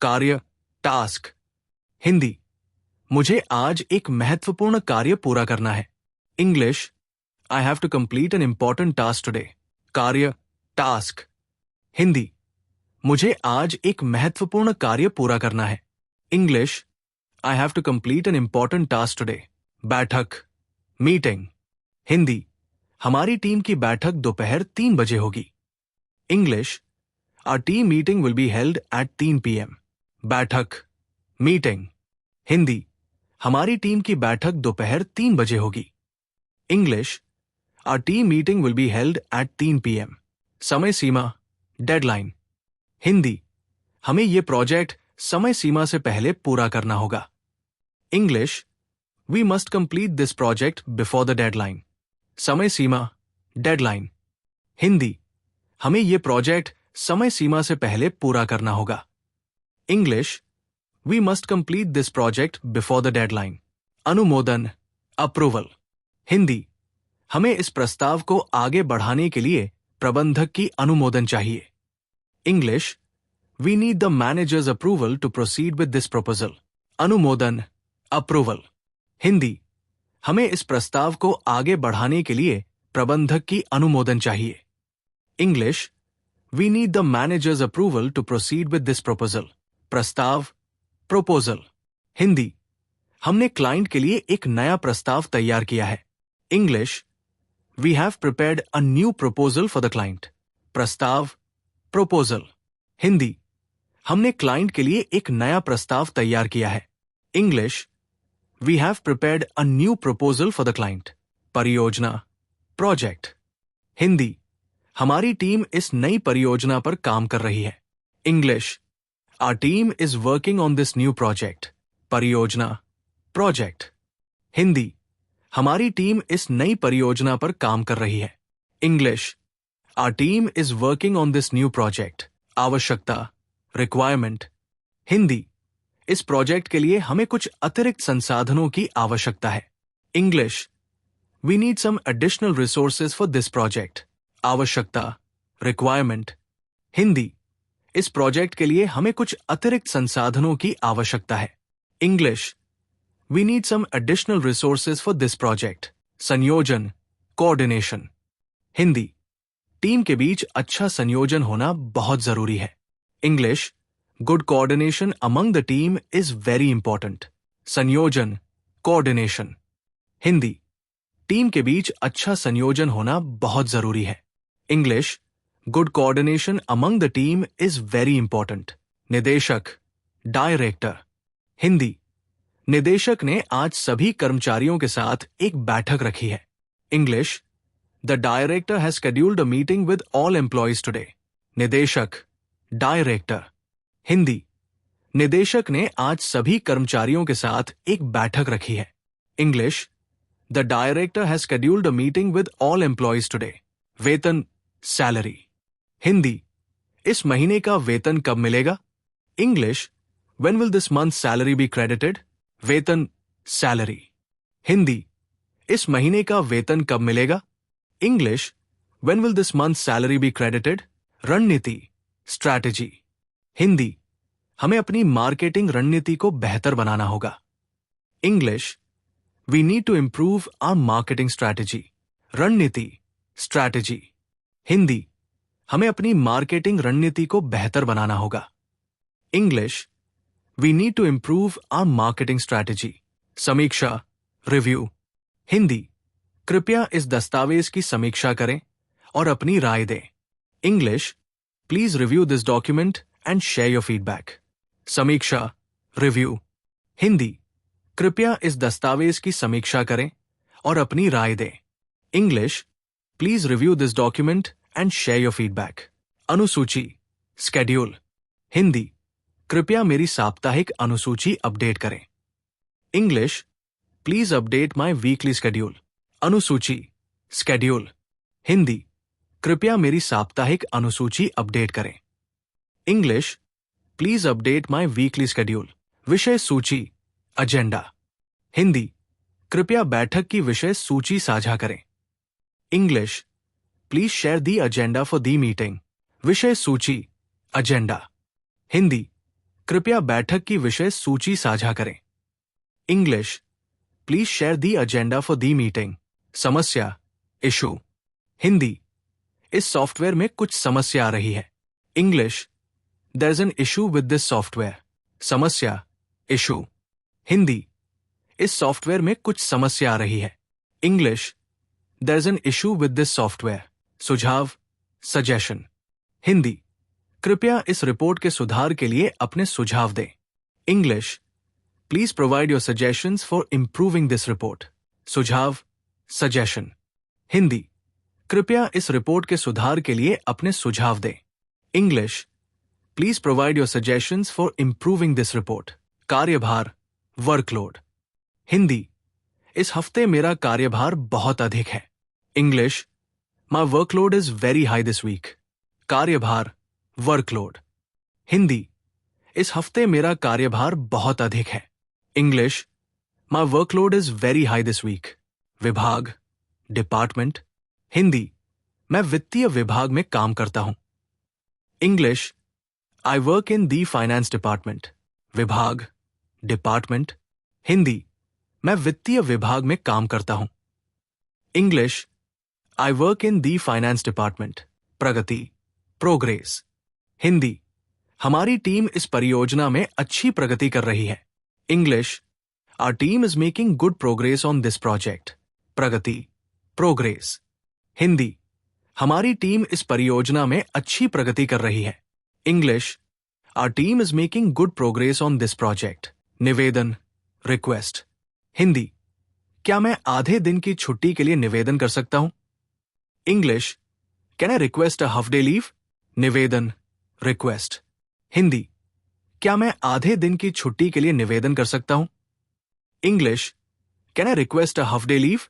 कार्य, टास्क। हिंदी, मुझे आज एक महत्वपूर्ण कार्य पूरा करना है। English, I have to complete an important task today. कार्य, टास्क। हिंदी, मुझे आज एक महत्वपूर्ण कार्य पूरा करना है। English, I have to complete an important task today. बैठक, मीटिंग। हिंदी, हमारी टीम की बैठक दोपहर 3 बजे होगी। English, our team meeting will be held at 3 PM। बैठक, मीटिंग। हिंदी, हमारी टीम की बैठक दोपहर 3 बजे होगी। English, our team meeting will be held at 3 PM। समय सीमा, डेडलाइन। हिंदी, हमें यह प्रोजेक्ट समय सीमा से पहले पूरा करना होगा। English, we must complete this project before the deadline. समय सीमा, डेडलाइन। हिंदी, हमें यह प्रोजेक्ट समय सीमा से पहले पूरा करना होगा। English, we must complete this project before the deadline. अनुमोदन, अप्रूवल। हिंदी, हमें इस प्रस्ताव को आगे बढ़ाने के लिए प्रबंधक की अनुमोदन चाहिए। English, we need the manager's approval to proceed with this proposal. अनुमोदन, अप्रूवल। हिंदी, हमें इस प्रस्ताव को आगे बढ़ाने के लिए प्रबंधक की अनुमोदन चाहिए। English, we need the manager's approval to proceed with this proposal. प्रस्ताव, प्रोपोजल। हिंदी, हमने क्लाइंट के लिए एक नया प्रस्ताव तैयार किया है। English, we have prepared a new proposal for the client. प्रस्ताव, प्रोपोजल। हिंदी, हमने क्लाइंट के लिए एक नया प्रस्ताव तैयार किया है। English, we have prepared a new proposal for the client. परियोजना, प्रोजेक्ट। हिंदी, हमारी टीम इस नई परियोजना पर काम कर रही है। English, our team is working on this new project. परियोजना, प्रोजेक्ट। हिंदी, हमारी टीम इस नई परियोजना पर काम कर रही है। English, our team is working on this new project. आवश्यकता, रिक्वायरमेंट। हिंदी, इस प्रोजेक्ट के लिए हमें कुछ अतिरिक्त संसाधनों की आवश्यकता है। English, we need some additional resources for this project. आवश्यकता, रिक्वायरमेंट। हिंदी, इस प्रोजेक्ट के लिए हमें कुछ अतिरिक्त संसाधनों की आवश्यकता है। English, we need some additional resources for this project. संयोजन, कोऑर्डिनेशन। हिंदी, टीम के बीच अच्छा संयोजन होना बहुत जरूरी है। English, good coordination among the team is very important. संयोजन, कोऑर्डिनेशन। हिंदी, टीम के बीच अच्छा संयोजन होना बहुत जरूरी है। English, good coordination among the team is very important. निदेशक, डायरेक्टर। हिंदी, निदेशक ने आज सभी कर्मचारियों के साथ एक बैठक रखी है। English, the director has scheduled a meeting with all employees today. निदेशक, डायरेक्टर। हिंदी, निदेशक ने आज सभी कर्मचारियों के साथ एक बैठक रखी है। English, the director has scheduled a meeting with all employees today. वेतन, सैलरी। हिंदी, इस महीने का वेतन कब मिलेगा? English, when will this month salary be credited? वेतन, सैलरी। हिंदी, इस महीने का वेतन कब मिलेगा? English, when will this month salary be credited? रणनीति, स्ट्रैटेजी। हिंदी, हमें अपनी मार्केटिंग रणनीति को बेहतर बनाना होगा। English, we need to improve our marketing strategy. रणनीति, स्ट्रैटेजी। हिंदी, हमें अपनी मार्केटिंग रणनीति को बेहतर बनाना होगा। English, we need to improve our marketing strategy. समीक्षा, रिव्यू। हिंदी, कृपया इस दस्तावेज की समीक्षा करें और अपनी राय दें। English, please review this document and share your feedback. समीक्षा, रिव्यू। हिंदी, कृपया इस दस्तावेज की समीक्षा करें और अपनी राय दें। English, please review this document and share your feedback. अनुसूची, स्केड्यूल। हिंदी, कृपया मेरी साप्ताहिक अनुसूची अपडेट करें। English, please update my weekly schedule. अनुसूची, स्केड्यूल। हिंदी, कृपया मेरी साप्ताहिक अनुसूची अपडेट करें। English, please update my weekly schedule. विषय सूची, एजेंडा। हिंदी, कृपया बैठक की विषय सूची साझा करें। English, please share the agenda for the meeting. विषय सूची, एजेंडा। हिंदी, कृपया बैठक की विषय सूची साझा करें। English, please share the agenda for the meeting. समस्या, इशू। हिंदी, इस सॉफ्टवेयर में कुछ समस्या आ रही है। English, there is an issue with this software. समस्या, इशू। हिंदी, इस सॉफ्टवेयर में कुछ समस्या आ रही है। English, there is an issue with this software. सुझाव, सजेशन। हिंदी, कृपया इस रिपोर्ट के सुधार के लिए अपने सुझाव दें। English, please provide your suggestions for improving this report. सुझाव, सजेशन। हिंदी, कृपया इस रिपोर्ट के सुधार के लिए अपने सुझाव दें। English, please provide your suggestions for improving this report. कार्यभार, वर्कलोड। हिंदी, इस हफ्ते मेरा कार्यभार बहुत अधिक है। English, my workload is very high this week. कार्यभार, वर्कलोड। हिंदी, इस हफ्ते मेरा कार्यभार बहुत अधिक है। English, my workload is very high this week. विभाग, डिपार्टमेंट। हिंदी, मैं वित्तीय विभाग में काम करता हूं। English, I work in the finance department. विभाग, डिपार्टमेंट। हिंदी, मैं वित्तीय विभाग में काम करता हूं। English, I work in the finance department. Pragati, progress. Hindi, हमारी टीम इस परियोजना में अच्छी प्रगति कर रही है। English, our team is making good progress on this project. प्रगति, प्रोग्रेस। हिंदी, हमारी टीम इस परियोजना में अच्छी प्रगति कर रही है। English, our team is making good progress on this project. निवेदन, रिक्वेस्ट। हिंदी, क्या मैं आधे दिन की छुट्टी के लिए निवेदन कर सकता हूं? English, can I request a half day leave? निवेदन, रिक्वेस्ट। हिंदी, क्या मैं आधे दिन की छुट्टी के लिए निवेदन कर सकता हूं? English, can I request a half day leave?